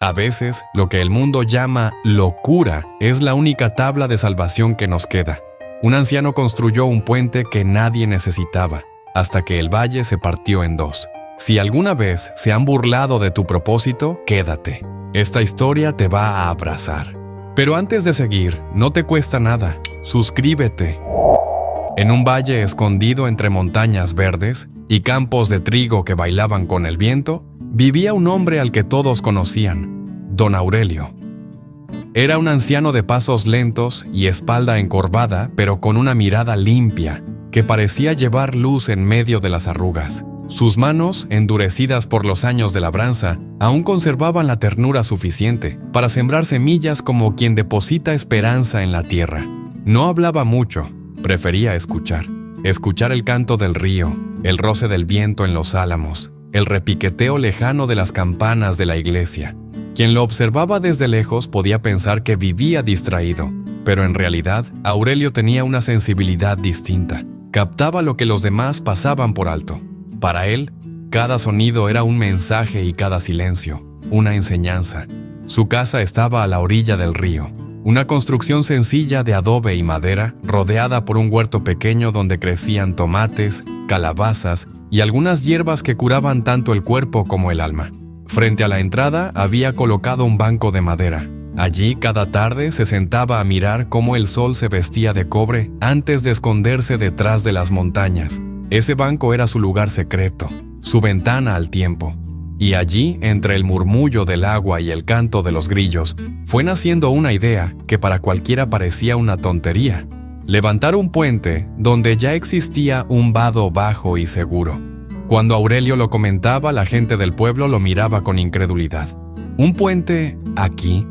A veces, lo que el mundo llama locura es la única tabla de salvación que nos queda. Un anciano construyó un puente que nadie necesitaba, hasta que el valle se partió en dos. Si alguna vez se han burlado de tu propósito, quédate. Esta historia te va a abrazar. Pero antes de seguir, no te cuesta nada. Suscríbete. En un valle escondido entre montañas verdes y campos de trigo que bailaban con el viento, vivía un hombre al que todos conocían, Don Aurelio. Era un anciano de pasos lentos y espalda encorvada, pero con una mirada limpia, que parecía llevar luz en medio de las arrugas. Sus manos, endurecidas por los años de labranza, aún conservaban la ternura suficiente para sembrar semillas como quien deposita esperanza en la tierra. No hablaba mucho, prefería escuchar. Escuchar el canto del río, el roce del viento en los álamos, el repiqueteo lejano de las campanas de la iglesia. Quien lo observaba desde lejos podía pensar que vivía distraído, pero en realidad Aurelio tenía una sensibilidad distinta. Captaba lo que los demás pasaban por alto. Para él, cada sonido era un mensaje y cada silencio, una enseñanza. Su casa estaba a la orilla del río, una construcción sencilla de adobe y madera, rodeada por un huerto pequeño donde crecían tomates, calabazas y algunas hierbas que curaban tanto el cuerpo como el alma. Frente a la entrada había colocado un banco de madera. Allí cada tarde se sentaba a mirar cómo el sol se vestía de cobre antes de esconderse detrás de las montañas. Ese banco era su lugar secreto, su ventana al tiempo. Y allí, entre el murmullo del agua y el canto de los grillos, fue naciendo una idea que para cualquiera parecía una tontería: levantar un puente donde ya existía un vado bajo y seguro. Cuando Aurelio lo comentaba, la gente del pueblo lo miraba con incredulidad. ¿Un puente aquí?,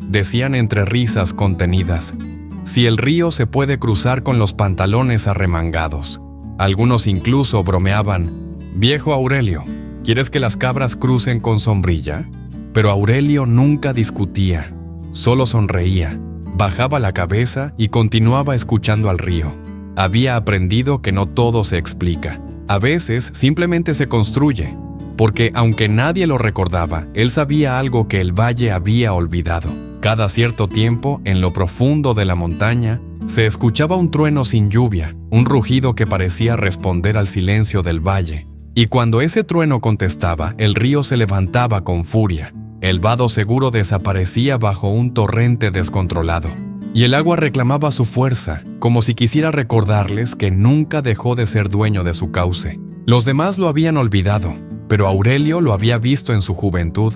decían entre risas contenidas. Si el río se puede cruzar con los pantalones arremangados. Algunos incluso bromeaban: «Viejo Aurelio, ¿quieres que las cabras crucen con sombrilla?». Pero Aurelio nunca discutía, solo sonreía, bajaba la cabeza y continuaba escuchando al río. Había aprendido que no todo se explica. A veces simplemente se construye, porque aunque nadie lo recordaba, él sabía algo que el valle había olvidado. Cada cierto tiempo, en lo profundo de la montaña, se escuchaba un trueno sin lluvia, un rugido que parecía responder al silencio del valle. Y cuando ese trueno contestaba, el río se levantaba con furia. El vado seguro desaparecía bajo un torrente descontrolado. Y el agua reclamaba su fuerza, como si quisiera recordarles que nunca dejó de ser dueño de su cauce. Los demás lo habían olvidado, pero Aurelio lo había visto en su juventud.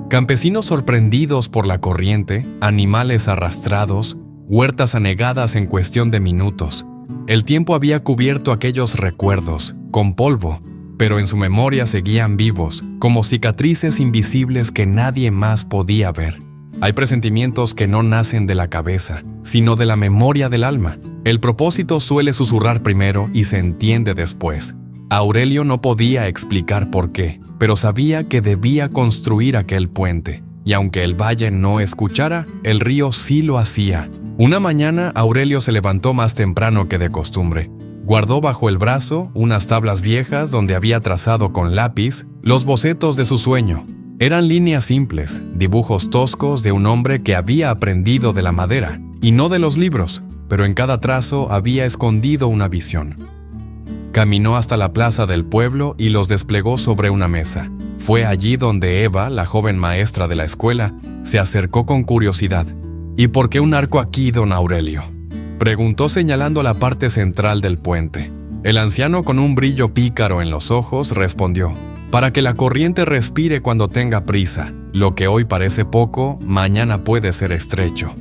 Campesinos sorprendidos por la corriente, animales arrastrados, huertas anegadas en cuestión de minutos. El tiempo había cubierto aquellos recuerdos, con polvo, pero en su memoria seguían vivos, como cicatrices invisibles que nadie más podía ver. Hay presentimientos que no nacen de la cabeza, sino de la memoria del alma. El propósito suele susurrar primero y se entiende después. Aurelio no podía explicar por qué, pero sabía que debía construir aquel puente. Y aunque el valle no escuchara, el río sí lo hacía. Una mañana, Aurelio se levantó más temprano que de costumbre. Guardó bajo el brazo unas tablas viejas donde había trazado con lápiz los bocetos de su sueño. Eran líneas simples, dibujos toscos de un hombre que había aprendido de la madera, y no de los libros, pero en cada trazo había escondido una visión. Caminó hasta la plaza del pueblo y los desplegó sobre una mesa. Fue allí donde Eva, la joven maestra de la escuela, se acercó con curiosidad. «¿Y por qué un arco aquí, don Aurelio?», preguntó señalando la parte central del puente. El anciano, con un brillo pícaro en los ojos, respondió: «Para que la corriente respire cuando tenga prisa. Lo que hoy parece poco, mañana puede ser estrecho».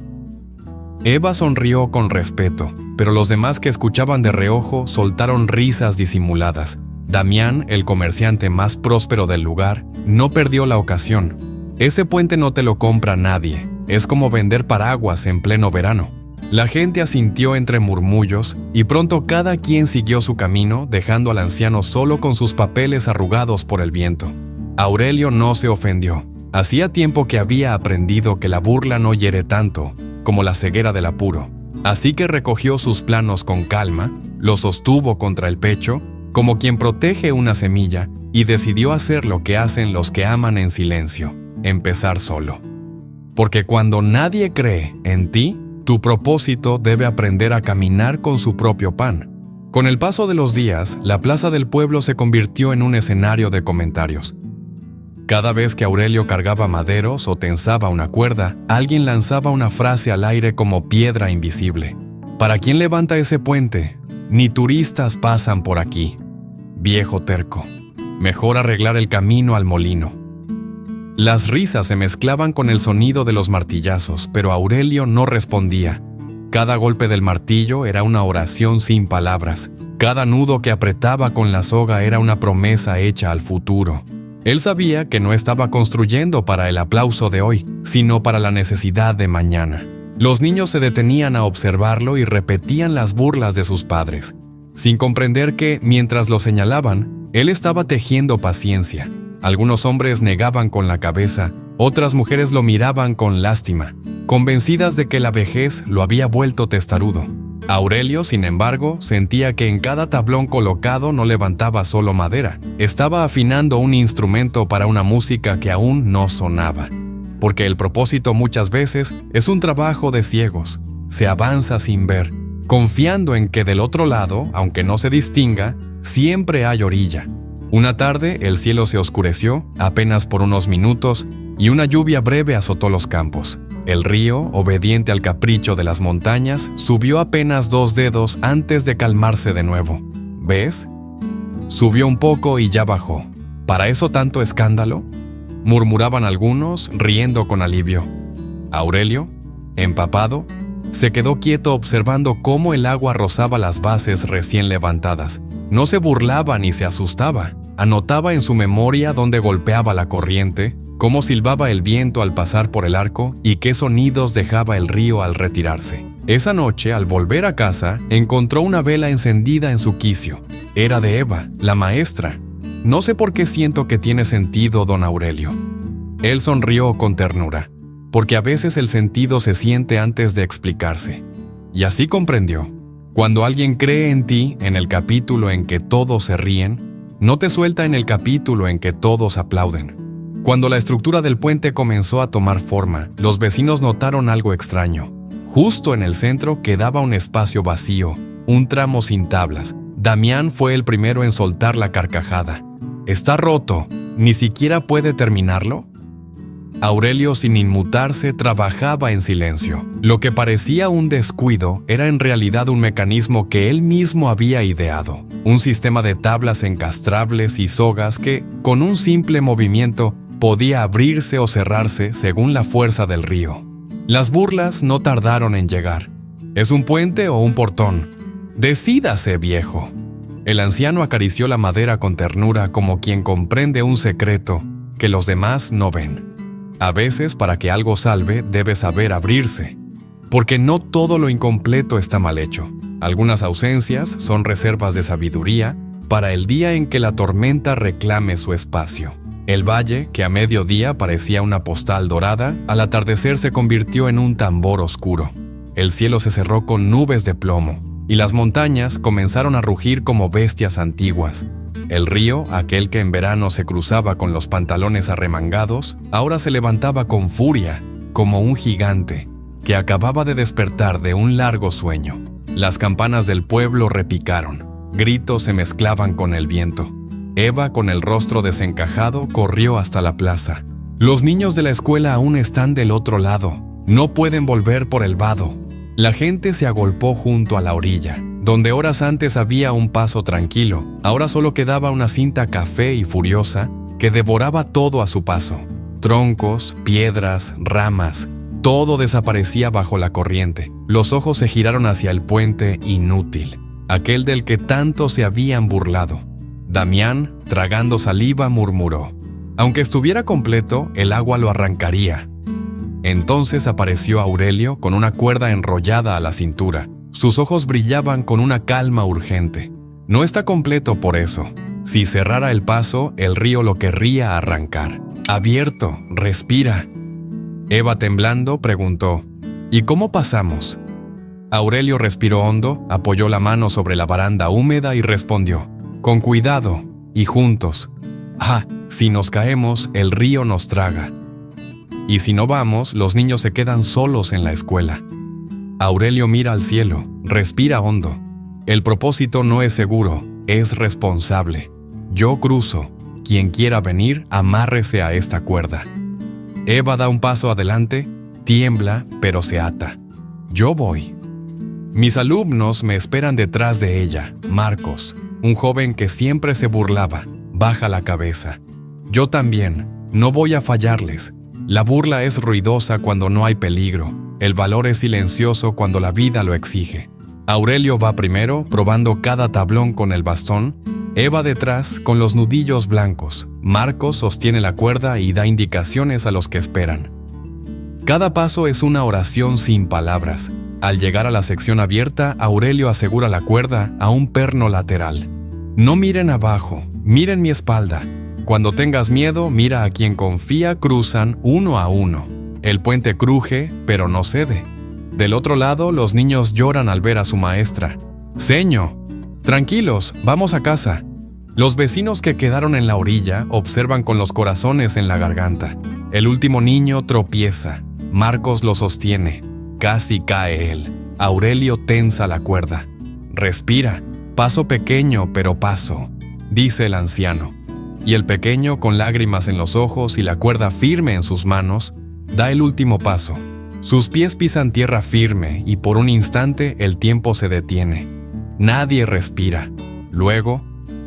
Eva sonrió con respeto, pero los demás que escuchaban de reojo soltaron risas disimuladas. Damián, el comerciante más próspero del lugar, no perdió la ocasión. «Ese puente no te lo compra nadie. Es como vender paraguas en pleno verano». La gente asintió entre murmullos y pronto cada quien siguió su camino, dejando al anciano solo con sus papeles arrugados por el viento. Aurelio no se ofendió. Hacía tiempo que había aprendido que la burla no hiere tanto como la ceguera del apuro. Así que recogió sus planos con calma, los sostuvo contra el pecho, como quien protege una semilla, y decidió hacer lo que hacen los que aman en silencio: empezar solo. Porque cuando nadie cree en ti, tu propósito debe aprender a caminar con su propio pan. Con el paso de los días, la plaza del pueblo se convirtió en un escenario de comentarios. Cada vez que Aurelio cargaba maderos o tensaba una cuerda, alguien lanzaba una frase al aire como piedra invisible. ¿Para quién levanta ese puente? Ni turistas pasan por aquí. Viejo terco. Mejor arreglar el camino al molino. Las risas se mezclaban con el sonido de los martillazos, pero Aurelio no respondía. Cada golpe del martillo era una oración sin palabras. Cada nudo que apretaba con la soga era una promesa hecha al futuro. Él sabía que no estaba construyendo para el aplauso de hoy, sino para la necesidad de mañana. Los niños se detenían a observarlo y repetían las burlas de sus padres, sin comprender que, mientras lo señalaban, él estaba tejiendo paciencia. Algunos hombres negaban con la cabeza, otras mujeres lo miraban con lástima, convencidas de que la vejez lo había vuelto testarudo. Aurelio, sin embargo, sentía que en cada tablón colocado no levantaba solo madera, estaba afinando un instrumento para una música que aún no sonaba. Porque el propósito muchas veces es un trabajo de ciegos, se avanza sin ver, confiando en que del otro lado, aunque no se distinga, siempre hay orilla. Una tarde el cielo se oscureció, apenas por unos minutos, y una lluvia breve azotó los campos. El río, obediente al capricho de las montañas, subió apenas 2 dedos antes de calmarse de nuevo. ¿Ves? Subió un poco y ya bajó. ¿Para eso tanto escándalo?, murmuraban algunos, riendo con alivio. Aurelio, empapado, se quedó quieto observando cómo el agua rozaba las bases recién levantadas. No se burlaba ni se asustaba. Anotaba en su memoria dónde golpeaba la corriente, cómo silbaba el viento al pasar por el arco y qué sonidos dejaba el río al retirarse. Esa noche, al volver a casa, encontró una vela encendida en su quicio. Era de Eva, la maestra. No sé por qué siento que tiene sentido, don Aurelio. Él sonrió con ternura, porque a veces el sentido se siente antes de explicarse. Y así comprendió. Cuando alguien cree en ti en el capítulo en que todos se ríen, no te suelta en el capítulo en que todos aplauden. Cuando la estructura del puente comenzó a tomar forma, los vecinos notaron algo extraño. Justo en el centro quedaba un espacio vacío, un tramo sin tablas. Damián fue el primero en soltar la carcajada. «Está roto, ¿ni siquiera puede terminarlo?». Aurelio, sin inmutarse, trabajaba en silencio. Lo que parecía un descuido era en realidad un mecanismo que él mismo había ideado. Un sistema de tablas encastrables y sogas que, con un simple movimiento, podía abrirse o cerrarse según la fuerza del río. Las burlas no tardaron en llegar. ¿Es un puente o un portón? «Decídase, viejo». El anciano acarició la madera con ternura como quien comprende un secreto que los demás no ven. A veces, para que algo salve, debe saber abrirse, porque no todo lo incompleto está mal hecho. Algunas ausencias son reservas de sabiduría para el día en que la tormenta reclame su espacio. El valle, que a mediodía parecía una postal dorada, al atardecer se convirtió en un tambor oscuro. El cielo se cerró con nubes de plomo, y las montañas comenzaron a rugir como bestias antiguas. El río, aquel que en verano se cruzaba con los pantalones arremangados, ahora se levantaba con furia, como un gigante, que acababa de despertar de un largo sueño. Las campanas del pueblo repicaron, gritos se mezclaban con el viento. Eva, con el rostro desencajado, corrió hasta la plaza. Los niños de la escuela aún están del otro lado, no pueden volver por el vado. La gente se agolpó junto a la orilla. Donde horas antes había un paso tranquilo, ahora solo quedaba una cinta café y furiosa que devoraba todo a su paso. Troncos, piedras, ramas, todo desaparecía bajo la corriente. Los ojos se giraron hacia el puente inútil, aquel del que tanto se habían burlado. Damián, tragando saliva, murmuró: «Aunque estuviera completo, el agua lo arrancaría». Entonces apareció Aurelio con una cuerda enrollada a la cintura. Sus ojos brillaban con una calma urgente. No está completo por eso. Si cerrara el paso, el río lo querría arrancar. Abierto, respira. Eva, temblando, preguntó: «¿Y cómo pasamos?». Aurelio respiró hondo, apoyó la mano sobre la baranda húmeda y respondió: «Con cuidado y juntos. Ah, si nos caemos, el río nos traga». Y si no vamos, los niños se quedan solos en la escuela. Aurelio mira al cielo, respira hondo. El propósito no es seguro, es responsable. Yo cruzo. Quien quiera venir, amárrese a esta cuerda. Eva da un paso adelante, tiembla, pero se ata. Yo voy. Mis alumnos me esperan detrás de ella. Marcos, un joven que siempre se burlaba, baja la cabeza. Yo también, no voy a fallarles. La burla es ruidosa cuando no hay peligro. El valor es silencioso cuando la vida lo exige. Aurelio va primero, probando cada tablón con el bastón. Eva detrás, con los nudillos blancos. Marcos sostiene la cuerda y da indicaciones a los que esperan. Cada paso es una oración sin palabras. Al llegar a la sección abierta, Aurelio asegura la cuerda a un perno lateral. No miren abajo, miren mi espalda. Cuando tengas miedo, mira a quien confía, cruzan uno a uno. El puente cruje, pero no cede. Del otro lado, los niños lloran al ver a su maestra. «Seño, tranquilos, vamos a casa». Los vecinos que quedaron en la orilla observan con los corazones en la garganta. El último niño tropieza. Marcos lo sostiene. Casi cae él. Aurelio tensa la cuerda. «Respira, paso pequeño, pero paso», dice el anciano. Y el pequeño, con lágrimas en los ojos y la cuerda firme en sus manos, da el último paso. Sus pies pisan tierra firme y por un instante el tiempo se detiene. Nadie respira. Luego,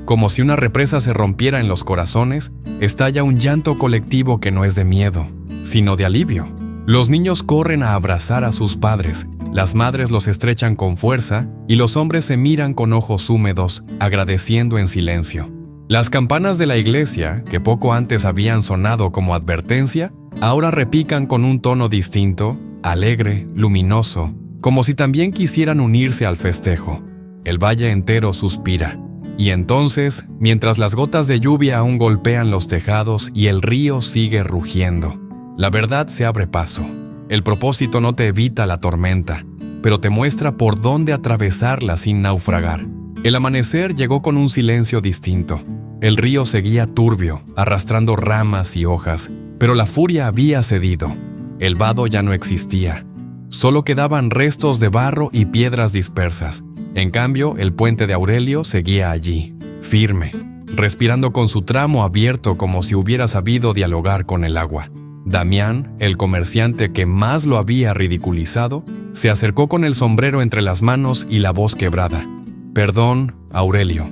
como si una represa se rompiera en los corazones, estalla un llanto colectivo que no es de miedo, sino de alivio. Los niños corren a abrazar a sus padres, las madres los estrechan con fuerza y los hombres se miran con ojos húmedos, agradeciendo en silencio. Las campanas de la iglesia, que poco antes habían sonado como advertencia, ahora repican con un tono distinto, alegre, luminoso, como si también quisieran unirse al festejo. El valle entero suspira. Y entonces, mientras las gotas de lluvia aún golpean los tejados y el río sigue rugiendo, la verdad se abre paso. El propósito no te evita la tormenta, pero te muestra por dónde atravesarla sin naufragar. El amanecer llegó con un silencio distinto. El río seguía turbio, arrastrando ramas y hojas, pero la furia había cedido. El vado ya no existía. Solo quedaban restos de barro y piedras dispersas. En cambio, el puente de Aurelio seguía allí, firme, respirando con su tramo abierto como si hubiera sabido dialogar con el agua. Damián, el comerciante que más lo había ridiculizado, se acercó con el sombrero entre las manos y la voz quebrada. «Perdón, Aurelio.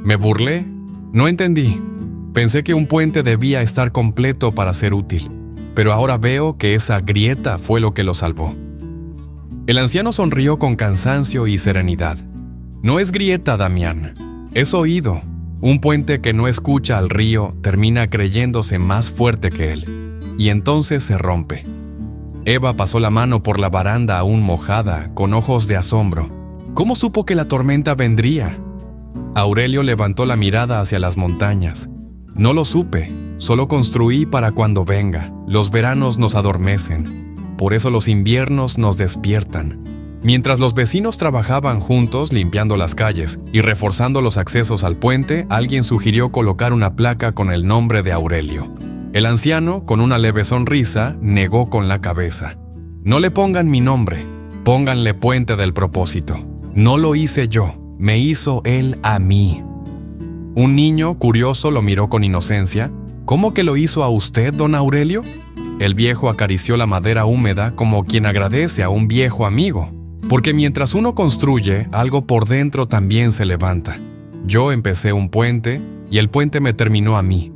¿Me burlé? No entendí. Pensé que un puente debía estar completo para ser útil, pero ahora veo que esa grieta fue lo que lo salvó». El anciano sonrió con cansancio y serenidad. «No es grieta, Damián. Es oído. Un puente que no escucha al río termina creyéndose más fuerte que él. Y entonces se rompe». Eva pasó la mano por la baranda aún mojada, con ojos de asombro. ¿Cómo supo que la tormenta vendría? Aurelio levantó la mirada hacia las montañas. «No lo supe, solo construí para cuando venga. Los veranos nos adormecen. Por eso los inviernos nos despiertan». Mientras los vecinos trabajaban juntos limpiando las calles y reforzando los accesos al puente, alguien sugirió colocar una placa con el nombre de Aurelio. El anciano, con una leve sonrisa, negó con la cabeza. «No le pongan mi nombre, pónganle Puente del Propósito. No lo hice yo, me hizo él a mí». Un niño, curioso, lo miró con inocencia. «¿Cómo que lo hizo a usted, don Aurelio?». El viejo acarició la madera húmeda como quien agradece a un viejo amigo. Porque mientras uno construye, algo por dentro también se levanta. Yo empecé un puente y el puente me terminó a mí.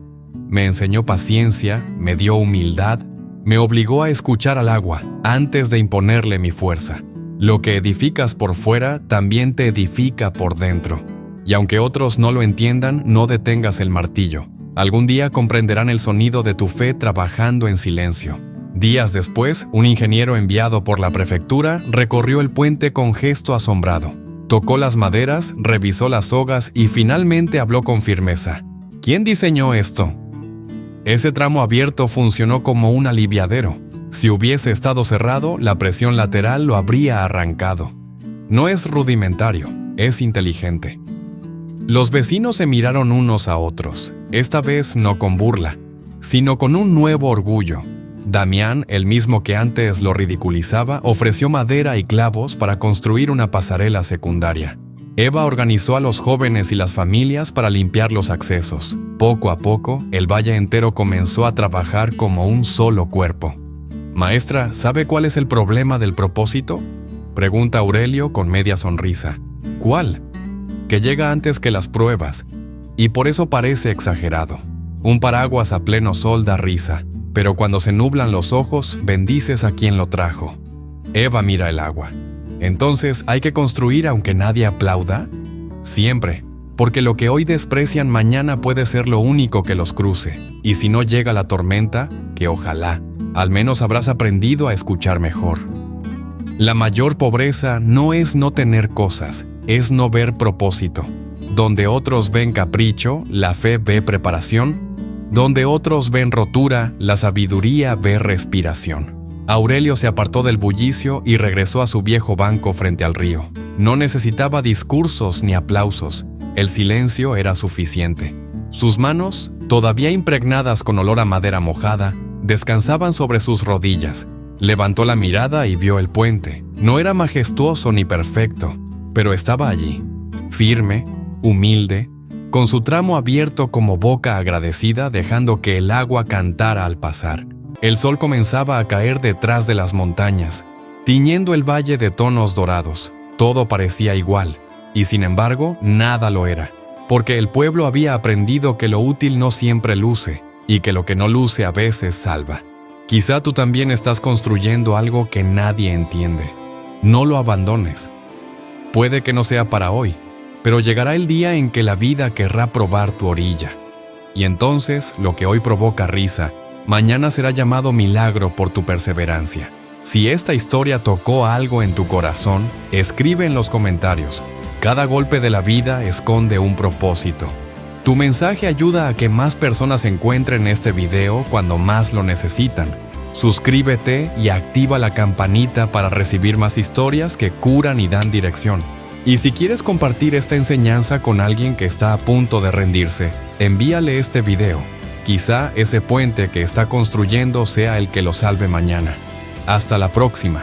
Me enseñó paciencia, me dio humildad, me obligó a escuchar al agua antes de imponerle mi fuerza. Lo que edificas por fuera también te edifica por dentro. Y aunque otros no lo entiendan, no detengas el martillo. Algún día comprenderán el sonido de tu fe trabajando en silencio. Días después, un ingeniero enviado por la prefectura recorrió el puente con gesto asombrado. Tocó las maderas, revisó las sogas y finalmente habló con firmeza. ¿Quién diseñó esto? Ese tramo abierto funcionó como un aliviadero. Si hubiese estado cerrado, la presión lateral lo habría arrancado. No es rudimentario, es inteligente. Los vecinos se miraron unos a otros, esta vez no con burla, sino con un nuevo orgullo. Damián, el mismo que antes lo ridiculizaba, ofreció madera y clavos para construir una pasarela secundaria. Eva organizó a los jóvenes y las familias para limpiar los accesos. Poco a poco, el valle entero comenzó a trabajar como un solo cuerpo. «Maestra, ¿sabe cuál es el problema del propósito?», pregunta Aurelio con media sonrisa. «¿Cuál?». «Que llega antes que las pruebas, y por eso parece exagerado. Un paraguas a pleno sol da risa, pero cuando se nublan los ojos, bendices a quien lo trajo». Eva mira el agua. «¿Entonces hay que construir aunque nadie aplauda?». «Siempre, porque lo que hoy desprecian mañana puede ser lo único que los cruce, y si no llega la tormenta, que ojalá, al menos habrás aprendido a escuchar mejor». La mayor pobreza no es no tener cosas, es no ver propósito. Donde otros ven capricho, la fe ve preparación. Donde otros ven rotura, la sabiduría ve respiración. Aurelio se apartó del bullicio y regresó a su viejo banco frente al río. No necesitaba discursos ni aplausos, el silencio era suficiente. Sus manos, todavía impregnadas con olor a madera mojada, descansaban sobre sus rodillas. Levantó la mirada y vio el puente. No era majestuoso ni perfecto, pero estaba allí, firme, humilde, con su tramo abierto como boca agradecida, dejando que el agua cantara al pasar. El sol comenzaba a caer detrás de las montañas, tiñendo el valle de tonos dorados. Todo parecía igual, y sin embargo, nada lo era, porque el pueblo había aprendido que lo útil no siempre luce, y que lo que no luce a veces salva. Quizá tú también estás construyendo algo que nadie entiende. No lo abandones. Puede que no sea para hoy, pero llegará el día en que la vida querrá probar tu orilla. Y entonces, lo que hoy provoca risa, mañana será llamado milagro por tu perseverancia. Si esta historia tocó algo en tu corazón, escribe en los comentarios. Cada golpe de la vida esconde un propósito. Tu mensaje ayuda a que más personas encuentren este video cuando más lo necesitan. Suscríbete y activa la campanita para recibir más historias que curan y dan dirección. Y si quieres compartir esta enseñanza con alguien que está a punto de rendirse, envíale este video. Quizá ese puente que está construyendo sea el que lo salve mañana. Hasta la próxima.